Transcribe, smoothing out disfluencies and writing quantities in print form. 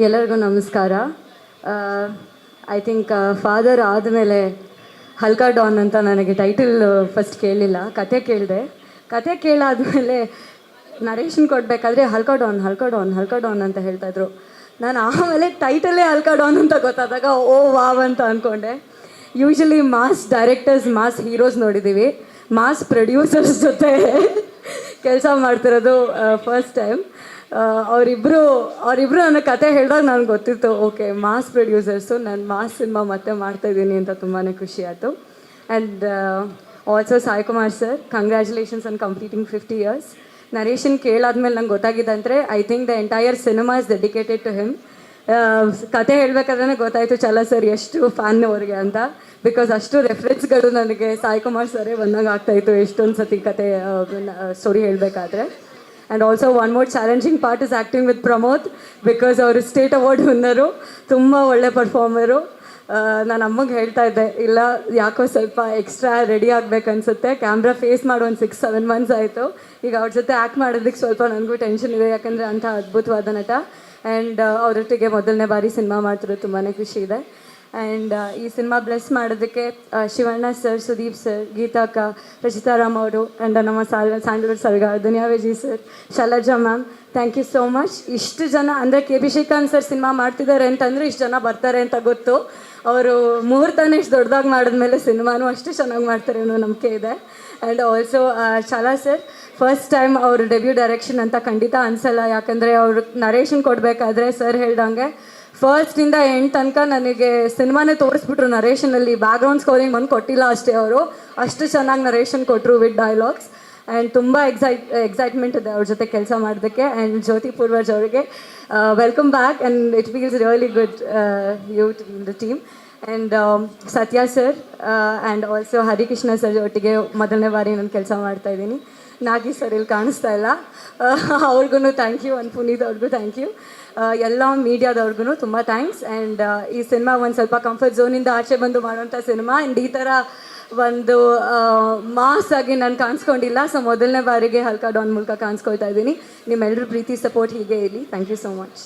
ಎಲ್ಲರಿಗೂ ನಮಸ್ಕಾರ. I think father ಆದಮೇಲೆ ಹಲ್ಕಾ ಡಾನ್ ಅಂತ ನನಗೆ ಟೈಟಲ್ ಫಸ್ಟ್ ಕೇಳಲಿಲ್ಲ, ಕತೆ ಕೇಳಿದೆ. ಕತೆ ಕೇಳಾದಮೇಲೆ ನರೇಷನ್ ಕೊಡಬೇಕಾದ್ರೆ ಹಲ್ಕಾ ಡಾನ್ ಹಲ್ಕಾ ಡಾನ್ ಹಲ್ಕಾ ಡಾನ್ ಅಂತ ಹೇಳ್ತಾಯಿದ್ರು. ನಾನು ಆಮೇಲೆ ಟೈಟಲ್ಲೇ ಹಲ್ಕಾ ಡಾನ್ ಅಂತ ಗೊತ್ತಾದಾಗ ಓ ವಾವ್ ಅಂತ ಅಂದ್ಕೊಂಡೆ. Usually mass directors, mass heroes ನೋಡಿದ್ದೀವಿ, ಮಾಸ್ ಪ್ರೊಡ್ಯೂಸರ್ಸ್ ಜೊತೆ ಕೆಲಸ ಮಾಡ್ತಿರೋದು ಫಸ್ಟ್ ಟೈಮ್. ಅವರಿಬ್ಬರು ನನ್ನ ಕತೆ ಹೇಳಿದಾಗ ನನಗೆ ಗೊತ್ತಿತ್ತು, ಓಕೆ ಮಾಸ್ ಪ್ರೊಡ್ಯೂಸರ್ಸು, ನಾನು ಮಾಸ್ ಸಿನಿಮಾ ಮತ್ತೆ ಮಾಡ್ತಾಯಿದ್ದೀನಿ ಅಂತ ತುಂಬಾ ಖುಷಿ ಆಯಿತು. And also Sai Kumar sir, congratulations on completing 50 years. Narration ಕೇಳಾದ್ಮೇಲೆ ನಂಗೆ ಗೊತ್ತಾಗಿದ್ದಂದರೆ I think the entire cinema is dedicated to him. ಕತೆ ಹೇಳಬೇಕಾದ್ರೆ ಗೊತ್ತಾಯಿತು ಚಲ ಸರ್ ಎಷ್ಟು ಫ್ಯಾನ್ ಅವ್ರಿಗೆ ಅಂತ. ಬಿಕಾಸ್ ಅಷ್ಟು ರೆಫರೆನ್ಸ್ಗಳು ನನಗೆ ಸಾಯಿ ಕುಮಾರ್ ಸರೇ ಬಂದಾಗ ಆಗ್ತಾಯಿತ್ತು ಎಷ್ಟೊಂದು ಸತಿ ಕತೆ ಸ್ಟೋರಿ ಹೇಳಬೇಕಾದ್ರೆ. And also one more challenging part is acting with Pramod, because ಅವರು ಸ್ಟೇಟ್ ಅವಾರ್ಡ್ ವಿನ್ನರು, ತುಂಬ ಒಳ್ಳೆ ಪರ್ಫಾರ್ಮರು. ನಾನು ಅಮ್ಮಗೆ ಹೇಳ್ತಾ ಇದ್ದೆ, ಇಲ್ಲ ಯಾಕೋ ಸ್ವಲ್ಪ ಎಕ್ಸ್ಟ್ರಾ ರೆಡಿ ಆಗಬೇಕನ್ಸುತ್ತೆ, ಕ್ಯಾಮ್ರಾ ಫೇಸ್ ಮಾಡೋ ಒಂದು 6-7 months ಆಯಿತು. ಈಗ ಅವ್ರ ಜೊತೆ ಆ್ಯಕ್ಟ್ ಮಾಡೋದಕ್ಕೆ ಸ್ವಲ್ಪ ನನಗೂ ಟೆನ್ಷನ್ ಇದೆ, ಯಾಕಂದರೆ ಅಂಥ ಅದ್ಭುತವಾದ ನಟ. ಆ್ಯಂಡ್ ಅವರೊಟ್ಟಿಗೆ ಮೊದಲನೇ ಬಾರಿ ಸಿನಿಮಾ ಮಾಡ್ತಿರೋದು ತುಂಬಾ ಖುಷಿ ಇದೆ. ಆ್ಯಂಡ್ ಈ ಸಿನಿಮಾ ಬ್ಲೆಸ್ ಮಾಡೋದಕ್ಕೆ ಶಿವಣ್ಣ ಸರ್, ಸುದೀಪ್ ಸರ್, ಗೀತಾಕ, ರಚಿತಾರಾಮ್ ಅವರು, ಆ್ಯಂಡ್ ನಮ್ಮ ಸ್ಯಾಂಡಲ್ವುಡ್ ಸರ್ಗ, Duniya Viji sir, Shailaja ma'am, thank you so much. ಇಷ್ಟು ಜನ ಅಂದರೆ ಕೆ ಶ್ರೀಕಾಂತ್ ಸರ್ ಸಿನಿಮಾ ಮಾಡ್ತಿದ್ದಾರೆ ಅಂತಂದರೆ ಇಷ್ಟು ಜನ ಬರ್ತಾರೆ ಅಂತ ಗೊತ್ತು. ಅವರು ಮುಹೂರ್ತನೇ ಇಷ್ಟು ದೊಡ್ಡದಾಗಿ ಮಾಡಿದ್ಮೇಲೆ ಸಿನಿಮಾನೂ ಅಷ್ಟು ಚೆನ್ನಾಗಿ ಮಾಡ್ತಾರೆ ಅನ್ನೋ ನಂಬಿಕೆ ಇದೆ. And also Chala sir, first time ಅವರು ಡೆಬ್ಯೂ ಡೈರೆಕ್ಷನ್ ಅಂತ ಖಂಡಿತ ಅನಿಸಲ್ಲ, ಯಾಕಂದರೆ ಅವರು ನರೇಷನ್ ಕೊಡಬೇಕಾದ್ರೆ ಸರ್ ಹೇಳ್ದಂಗೆ ಫಸ್ಟಿಂದ ಎಂಡ್ ತನಕ ನನಗೆ ಸಿನಿಮಾನೇ ತೋರಿಸ್ಬಿಟ್ರು. ನರೇಷನಲ್ಲಿ ಬ್ಯಾಕ್ಗ್ರೌಂಡ್ ಸ್ಕೋರಿಂಗ್ ಒಂದು ಕೊಟ್ಟಿಲ್ಲ ಅಷ್ಟೇ, ಅವರು ಅಷ್ಟು ಚೆನ್ನಾಗಿ ನರೇಷನ್ ಕೊಟ್ಟರು ವಿತ್ ಡೈಲಾಗ್ಸ್. ಆ್ಯಂಡ್ ತುಂಬ ಎಕ್ಸೈಟ್ಮೆಂಟ್ ಇದೆ ಅವ್ರ ಜೊತೆ ಕೆಲಸ ಮಾಡೋದಕ್ಕೆ. ಆ್ಯಂಡ್ ಜ್ಯೋತಿ ಪೂರ್ವಜ್ ಅವರಿಗೆ welcome back, and it feels really good you the team. And Satya sir and also Harikrishna sir ಒಟ್ಟಿಗೆ ಮೊದಲನೇ ಬಾರಿ ನಾನು ಕೆಲಸ ಮಾಡ್ತಾಯಿದ್ದೀನಿ. ನಾಗಿ ಸರ್ ಇಲ್ಲಿ ಕಾಣಿಸ್ತಾ ಇಲ್ಲ, ಅವ್ರಿಗೂ ಥ್ಯಾಂಕ್ ಯು. ಆ್ಯಂಡ್ ಪುನೀತ್ ಅವ್ರಿಗೂ ಥ್ಯಾಂಕ್ ಯು. ಎಲ್ಲ ಮೀಡಿಯಾದವ್ರಿಗೂ ತುಂಬ ಥ್ಯಾಂಕ್ಸ್. ಆ್ಯಂಡ್ ಈ ಸಿನಿಮಾ ಒಂದು ಸ್ವಲ್ಪ ಕಂಫರ್ಟ್ ಝೋನಿಂದ ಆಚೆ ಬಂದು ಮಾಡೋಂಥ ಸಿನಿಮಾ. ಆ್ಯಂಡ್ ಈ ಥರ ಒಂದು ಮಾಸ್ ಆಗಿ ನಾನು ಕಾಣಿಸ್ಕೊಂಡಿಲ್ಲ, ಸೊ ಮೊದಲನೇ ಬಾರಿಗೆ ಹಲ್ಕಾ ಡಾನ್ ಮೂಲಕ ಕಾಣಿಸ್ಕೊಳ್ತಾ ಇದ್ದೀನಿ. ನಿಮ್ಮೆಲ್ಲರೂ ಪ್ರೀತಿ ಸಪೋರ್ಟ್ ಹೀಗೆ ಇರಲಿ. Thank you so much.